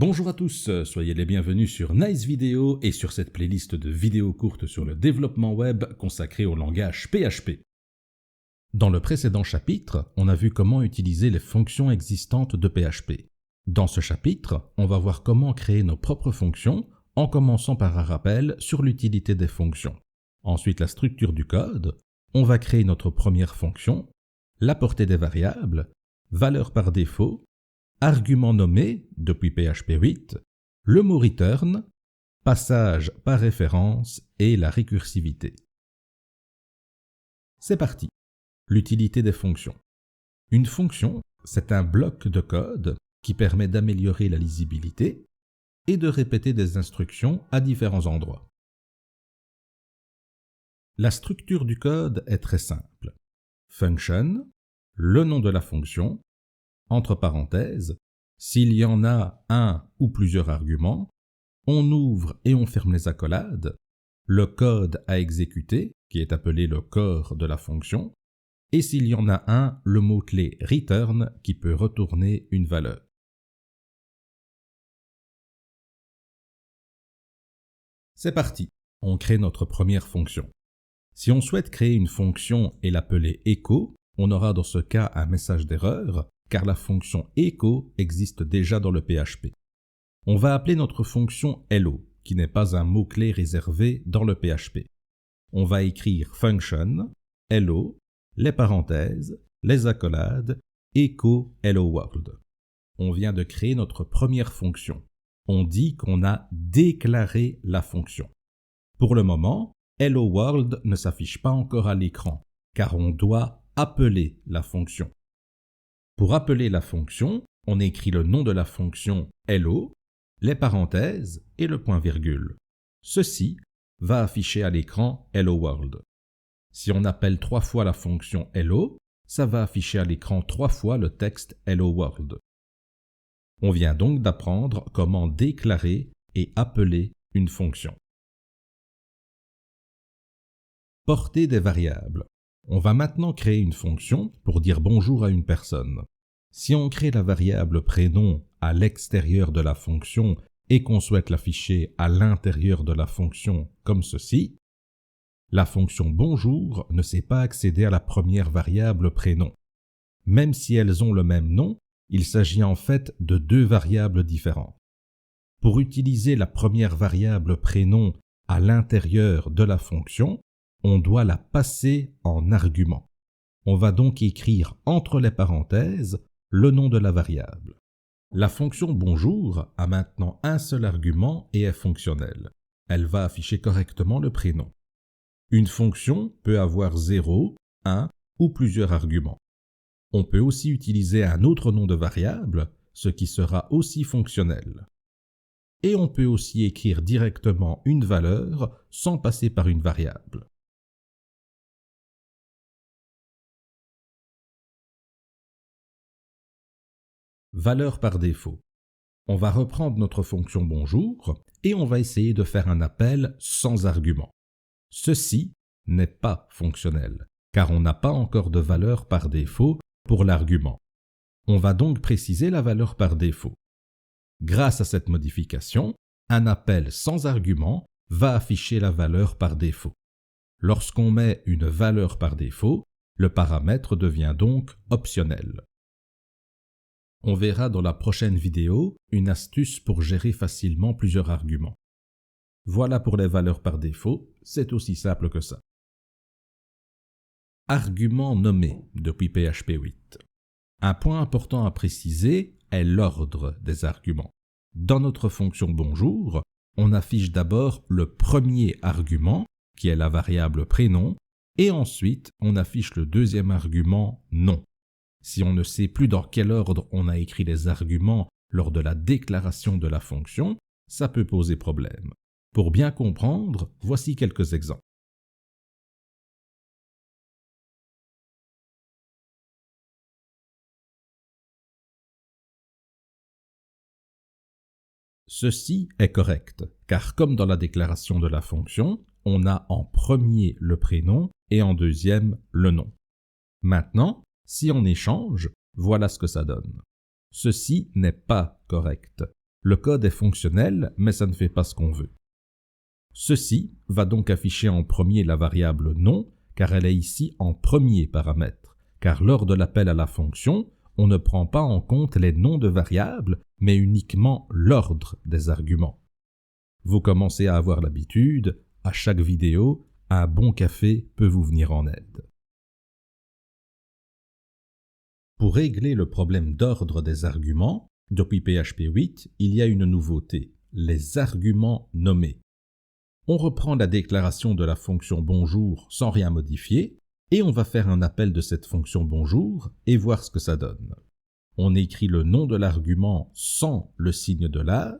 Bonjour à tous, soyez les bienvenus sur Nice Video et sur cette playlist de vidéos courtes sur le développement web consacrée au langage PHP. Dans le précédent chapitre, on a vu comment utiliser les fonctions existantes de PHP. Dans ce chapitre, on va voir comment créer nos propres fonctions en commençant par un rappel sur l'utilité des fonctions. Ensuite, la structure du code, on va créer notre première fonction, la portée des variables, valeur par défaut, argument nommé depuis PHP 8, le mot return, passage par référence et la récursivité. C'est parti. L'utilité des fonctions. Une fonction, c'est un bloc de code qui permet d'améliorer la lisibilité et de répéter des instructions à différents endroits. La structure du code est très simple. Function, le nom de la fonction, entre parenthèses, s'il y en a un ou plusieurs arguments, on ouvre et on ferme les accolades, le code à exécuter, qui est appelé le corps de la fonction, et s'il y en a un, le mot-clé return, qui peut retourner une valeur. C'est parti, on crée notre première fonction. Si on souhaite créer une fonction et l'appeler echo, on aura dans ce cas un message d'erreur, car la fonction echo existe déjà dans le PHP. On va appeler notre fonction hello, qui n'est pas un mot-clé réservé dans le PHP. On va écrire function, hello, les parenthèses, les accolades, echo hello world. On vient de créer notre première fonction. On dit qu'on a déclaré la fonction. Pour le moment, hello world ne s'affiche pas encore à l'écran, car on doit appeler la fonction. Pour appeler la fonction, on écrit le nom de la fonction hello, les parenthèses et le point-virgule. Ceci va afficher à l'écran hello world. Si on appelle 3 fois la fonction hello, ça va afficher à l'écran 3 fois le texte hello world. On vient donc d'apprendre comment déclarer et appeler une fonction. Portée des variables. On va maintenant créer une fonction pour dire bonjour à une personne. Si on crée la variable prénom à l'extérieur de la fonction et qu'on souhaite l'afficher à l'intérieur de la fonction comme ceci, la fonction bonjour ne sait pas accéder à la première variable prénom. Même si elles ont le même nom, il s'agit en fait de 2 variables différentes. Pour utiliser la première variable prénom à l'intérieur de la fonction, on doit la passer en argument. On va donc écrire entre les parenthèses le nom de la variable. La fonction bonjour a maintenant un seul argument et est fonctionnelle. Elle va afficher correctement le prénom. Une fonction peut avoir 0, 1 ou plusieurs arguments. On peut aussi utiliser un autre nom de variable, ce qui sera aussi fonctionnel. Et on peut aussi écrire directement une valeur sans passer par une variable. Valeur par défaut. On va reprendre notre fonction bonjour et on va essayer de faire un appel sans argument. Ceci n'est pas fonctionnel, car on n'a pas encore de valeur par défaut pour l'argument. On va donc préciser la valeur par défaut. Grâce à cette modification, un appel sans argument va afficher la valeur par défaut. Lorsqu'on met une valeur par défaut, le paramètre devient donc optionnel. On verra dans la prochaine vidéo une astuce pour gérer facilement plusieurs arguments. Voilà pour les valeurs par défaut, c'est aussi simple que ça. Argument nommé depuis PHP 8. Un point important à préciser est l'ordre des arguments. Dans notre fonction bonjour, on affiche d'abord le premier argument, qui est la variable prénom, et ensuite on affiche le deuxième argument nom. Si on ne sait plus dans quel ordre on a écrit les arguments lors de la déclaration de la fonction, ça peut poser problème. Pour bien comprendre, voici quelques exemples. Ceci est correct, car comme dans la déclaration de la fonction, on a en premier le prénom et en deuxième le nom. Maintenant, si on échange, voilà ce que ça donne. Ceci n'est pas correct, Le code est fonctionnel, mais ça ne fait pas ce qu'on veut. Ceci va donc afficher en premier la variable nom, car elle est ici en premier paramètre, car lors de l'appel à la fonction, on ne prend pas en compte les noms de variables, mais uniquement l'ordre des arguments. Vous commencez à avoir l'habitude, à chaque vidéo, un bon café peut vous venir en aide. Pour régler le problème d'ordre des arguments, depuis PHP 8, il y a une nouveauté, les arguments nommés. On reprend la déclaration de la fonction bonjour sans rien modifier, et on va faire un appel de cette fonction bonjour et voir ce que ça donne. On écrit le nom de l'argument sans le signe $,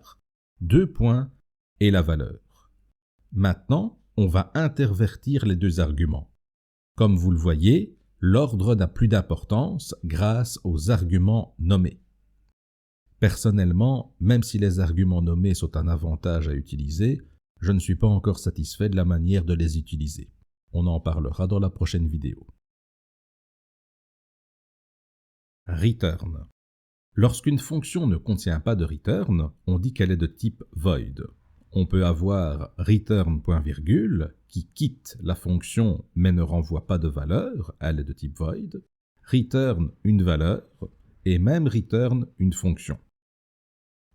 2 points et la valeur. Maintenant, on va intervertir les deux arguments. Comme vous le voyez, l'ordre n'a plus d'importance grâce aux arguments nommés. Personnellement, même si les arguments nommés sont un avantage à utiliser, je ne suis pas encore satisfait de la manière de les utiliser. On en parlera dans la prochaine vidéo. Return. Lorsqu'une fonction ne contient pas de return, on dit qu'elle est de type void. On peut avoir return point virgule qui quitte la fonction mais ne renvoie pas de valeur, elle est de type void, return une valeur et même return une fonction.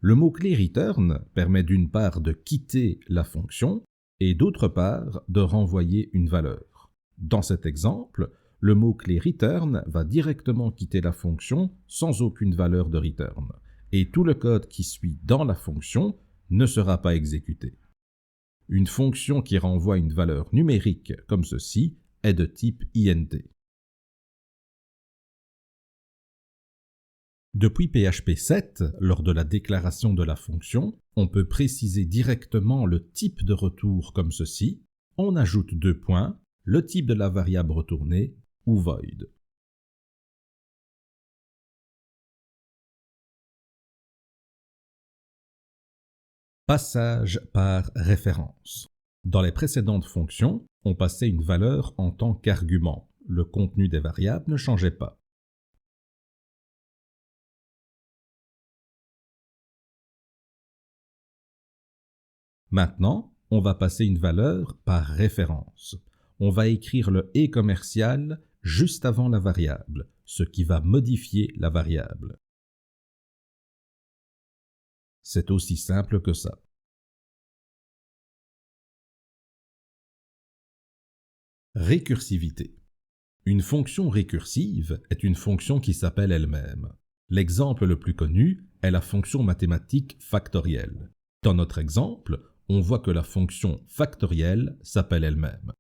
Le mot-clé return permet d'une part de quitter la fonction et d'autre part de renvoyer une valeur. Dans cet exemple, le mot-clé return va directement quitter la fonction sans aucune valeur de return et tout le code qui suit dans la fonction ne sera pas exécuté. Une fonction qui renvoie une valeur numérique comme ceci est de type int. Depuis PHP 7, lors de la déclaration de la fonction, on peut préciser directement le type de retour comme ceci. On ajoute 2 points, le type de la variable retournée ou void. Passage par référence. Dans les précédentes fonctions, on passait une valeur en tant qu'argument. Le contenu des variables ne changeait pas. Maintenant, on va passer une valeur par référence. On va écrire le « et » commercial juste avant la variable, ce qui va modifier la variable. C'est aussi simple que ça. Récursivité. Une fonction récursive est une fonction qui s'appelle elle-même. L'exemple le plus connu est la fonction mathématique factorielle. Dans notre exemple, on voit que la fonction factorielle s'appelle elle-même.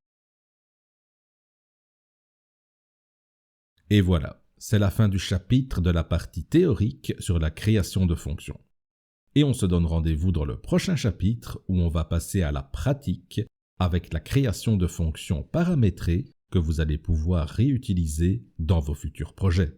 Et voilà, c'est la fin du chapitre de la partie théorique sur la création de fonctions. Et on se donne rendez-vous dans le prochain chapitre où on va passer à la pratique avec la création de fonctions paramétrées que vous allez pouvoir réutiliser dans vos futurs projets.